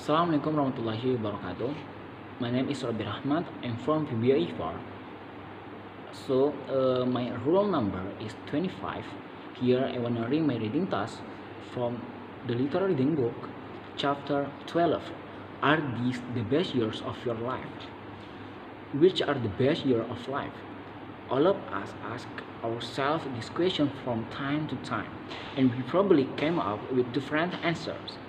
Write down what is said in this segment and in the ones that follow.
Assalamualaikum warahmatullahi wabarakatuh. My name is Robby Rahmad. I'm from PBI 4. My roll number is 25. Here I want to read my reading task from the literary reading book, chapter 12. Are these the best years of your life? Which are the best years of life? All of us ask ourselves this question from time to time, and we probably came up with different answers.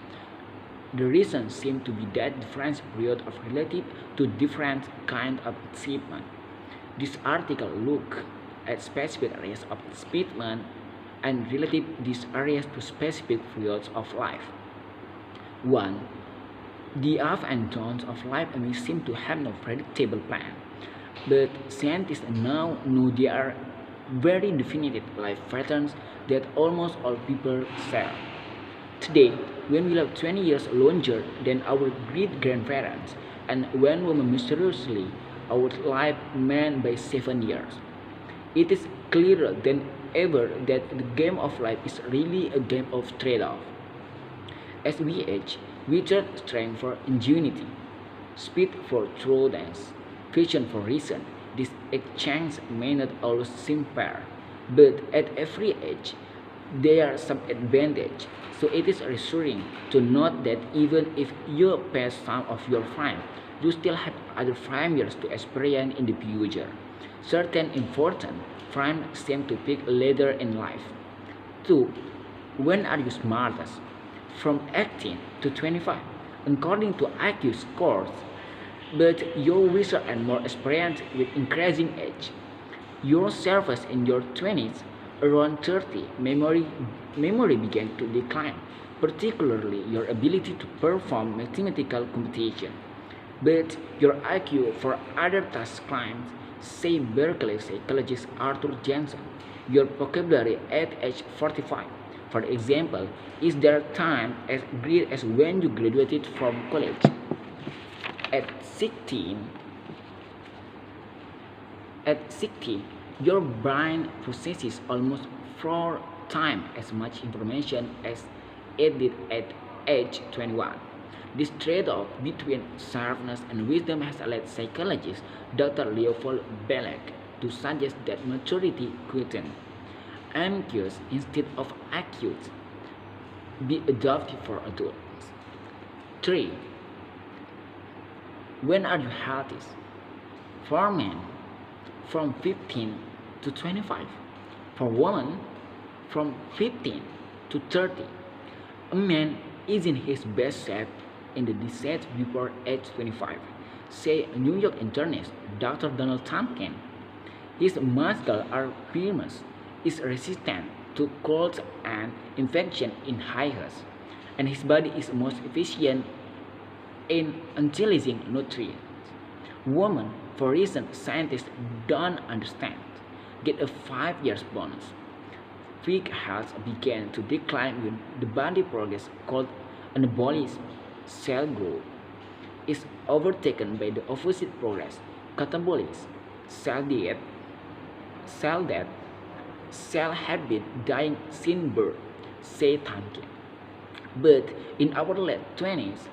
The reason seems to be that different periods of relative to different kind of achievement. This article look at specific areas of achievement and relative these areas to specific periods of life. 1. The ups and downs of life may seem to have no predictable plan, but scientists now know there are very definite life patterns that almost all people share. Today, when we live 20 years longer than our great-grandparents, and when women mysteriously outlive men by 7 years, it is clearer than ever that the game of life is really a game of trade-off. As we age, we trade strength for ingenuity, speed for thoroughness, vision for reason. This exchange may not always seem fair, but at every age, there are some advantage. So it is reassuring to note that even if you pass some of your prime, you still have other prime years to experience in the future. Certain important prime seem to peak later in life. 2. When are you smartest? From 18 to 25, according to IQ scores, but your wiser and more experienced with increasing age. Your surface in your 20s, around 30, memory began to decline, particularly your ability to perform mathematical computation. But your IQ for other tasks climbs, say Berkeley psychologist Arthur Jensen. Your vocabulary at age 45, for example, is there time as great as when you graduated from college. At 16, at 60, your brain processes almost 4 times as much information as it did at age 21. This trade-off between sharpness and wisdom has led psychologist Dr. Leopold Belek to suggest that maturity couldn't, ambiguous instead of acute, be adopted for adults. 3. When are you healthiest? For men, from 15 to 25. For women, from 15 to 30. A man is in his best shape in the decades before age 25, say New York internist Dr. Donald Tompkins. His muscles are firmness, is resistant to colds and infection in high heat, and his body is most efficient in utilizing nutrients. Women, for reasons scientists don't understand, get a 5 years bonus. Weak health began to decline when the body progress called anabolism, cell growth, is overtaken by the opposite progress, catabolism, cell death, cell habit dying since birth, say Tompkins. But in our late 20s,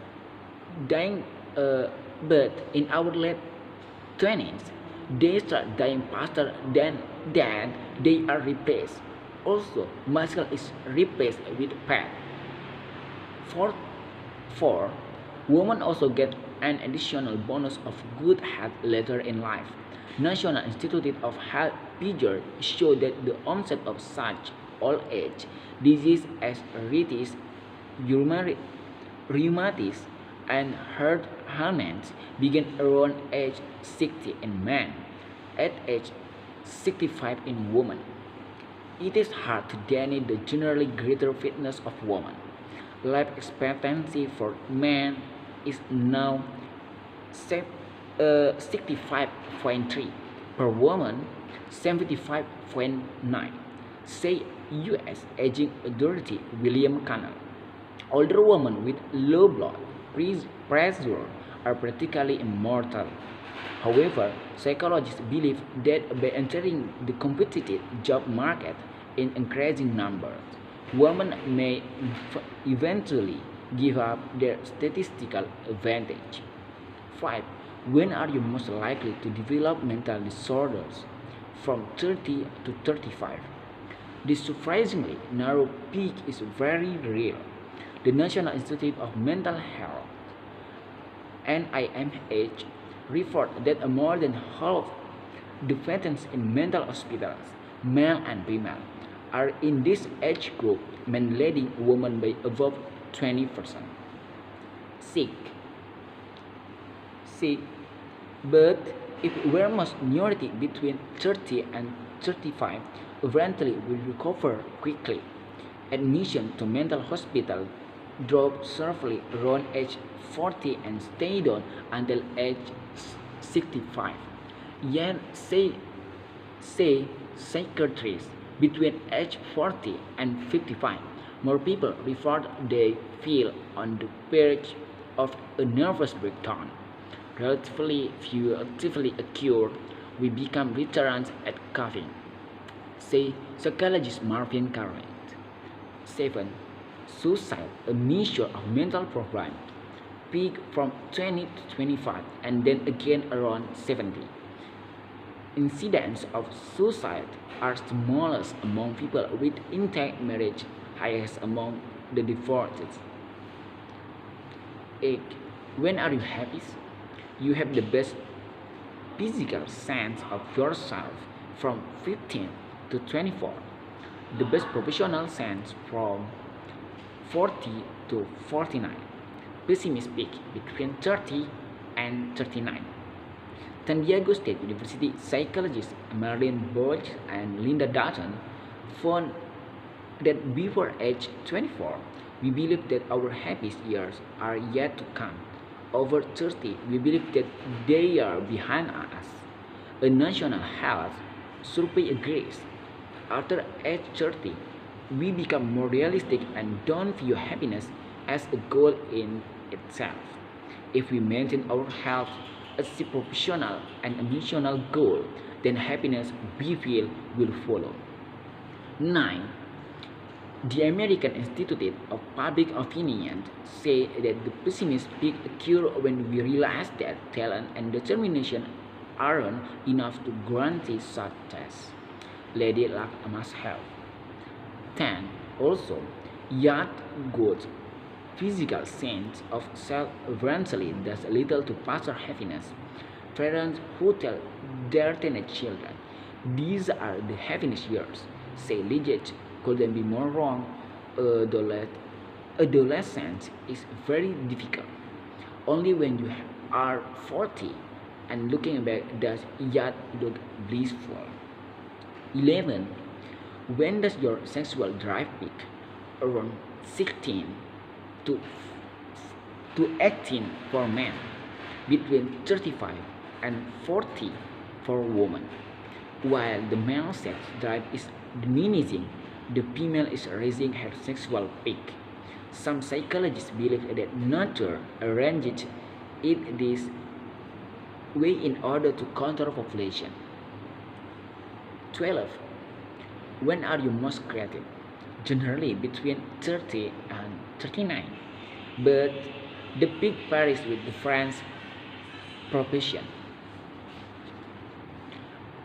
dying but in our late 20s, they start dying faster than they are replaced. Also, muscle is replaced with fat. 4. 4. Women also get an additional bonus of good health later in life. National Institute of Health figures show that the onset of such old age disease as arthritis, rheumatism, and heart ailments begin around age 60 in men, at age 65 in women. It is hard to deny the generally greater fitness of women. Life expectancy for men is now 65.3, per woman 75.9, say U.S. Aging Authority William Cannell. Older women with low blood pressure are practically immortal. However, psychologists believe that by entering the competitive job market in increasing numbers, women may eventually give up their statistical advantage. 5. When are you most likely to develop mental disorders? From 30 to 35. This surprisingly narrow peak is very real. The National Institute of Mental Health (NIMH) reported that more than half the patients in mental hospitals, male and female, are in this age group, men leading women by above 20%. Sick. Sick. But if we're minority between 30 and 35, eventually will recover quickly. Admission to mental hospital dropped sharply around age 40 and stayed on until age 65. Yet say psychiatrists between age 40 and 55, more people report they feel on the verge of a nervous breakdown. Relatively few actively acute, we become veterans at coughing. Say psychologist Marvin Carrett. 7. Suicide, a measure of mental problem, peak from 20 to 25 and then again around 70. Incidents of suicide are smallest among people with intact marriage, highest among the divorced. 8. When are you happiest? You have the best physical sense of yourself from 15 to 24. The best professional sense from 40 to 49. Pessimistic between 30 and 39. San Diego State University psychologists Marilyn Boyd and Linda Dutton found that before age 24, we believe that our happiest years are yet to come. Over 30, we believe that they are behind us. A national health survey agrees. After age 30, we become more realistic and don't view happiness as a goal in itself. If we maintain our health as a professional and emotional goal, then happiness we feel will follow. 9. The American Institute of Public Opinion say that the pessimists peak occur when we realize that talent and determination aren't enough to guarantee success. Lady luck must have. 10. Also, yet good physical sense of self eventually does little to foster happiness. Parents who tell their teenage children, "These are the happiness years," say legit, couldn't be more wrong. Adolescence is very difficult. Only when you are 40 and looking back does yet look blissful. 11. When does your sexual drive peak? Around 16 to 18 for men, between 35 and 40 for women. While the male sex drive is diminishing, the female is raising her sexual peak. Some psychologists believe that nature arranged it this way in order to counter population. 12. When are you most creative? Generally between 30 and 39, but the peak varies with the French profession.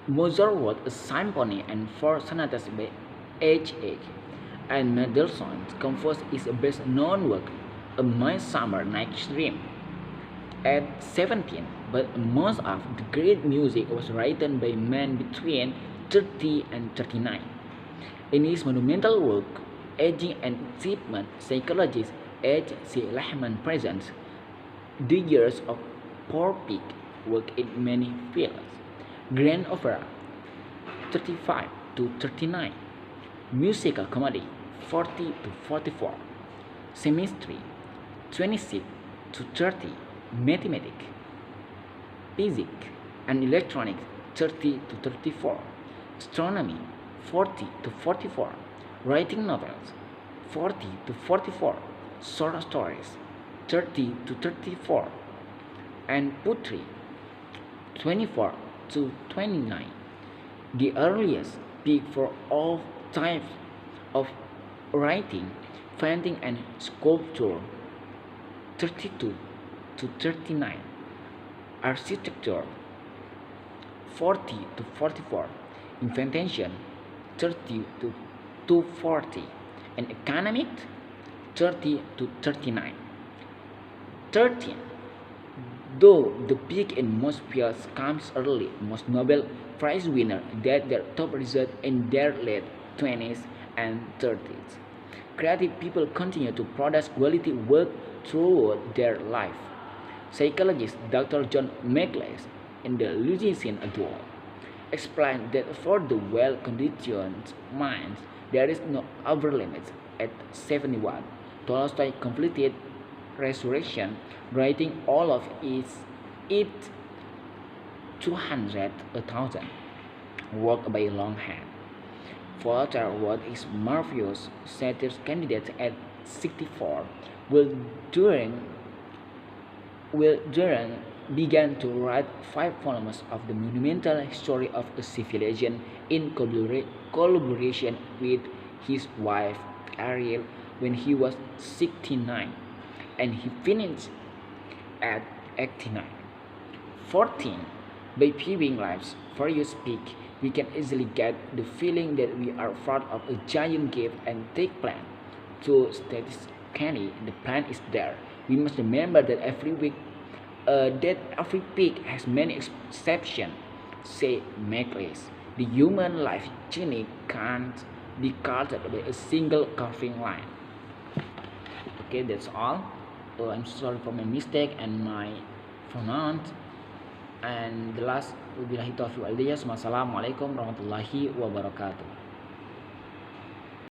Mozart wrote a symphony and 4 sonatas by age 8, and Mendelssohn's composed his best-known work, A Midsummer Night's Dream, at 17, but most of the great music was written by men between 30 and 39. In his monumental work, Aging and Achievement, psychologist H. C. Rahman presents the years of poor peak work in many fields. Grand opera, 35 to 39. Musical comedy, 40 to 44. Chemistry, 26 to 30. Mathematics, physics, and electronics, 30 to 34. Astronomy, 40 to 44. Writing novels, 40 to 44. Short stories, 30 to 34. And poetry, 24 to 29. The earliest peak for all types of writing, painting, and sculpture 32 to 39. Architecture 40 to 44. Invention 30 to 40. And economics 30 to 39. 13. Though the peak in most fields comes early, most Nobel Prize winners get their top result in their late 20s and 30s. Creative people continue to produce quality work throughout their life. Psychologist Dr. John McLeish in the Lugisian Adult explained that for the well-conditioned minds, there is no upper limit. At 71, Tolstoy completed Resurrection, writing all of it 200,000 work by longhand. Voltaire wrote his marvelous satire candidate at 64, while Duran began to write 5 volumes of the monumental history of a civilization in collaboration with his wife Ariel when he was 69, and he finished at 89. 14. By viewing lives for you speak, we can easily get the feeling that we are part of a giant give and take plan. So statistically, the plan is there. We must remember that every peak has many exceptions. Say McLeish, the human life journey can't be carted by a single carving line. Okay, that's all. I'm sorry for my mistake and my pronounce. And the last, wabillahi taufiq wal hidayah. Wassalamualaikum warahmatullahi wabarakatuh.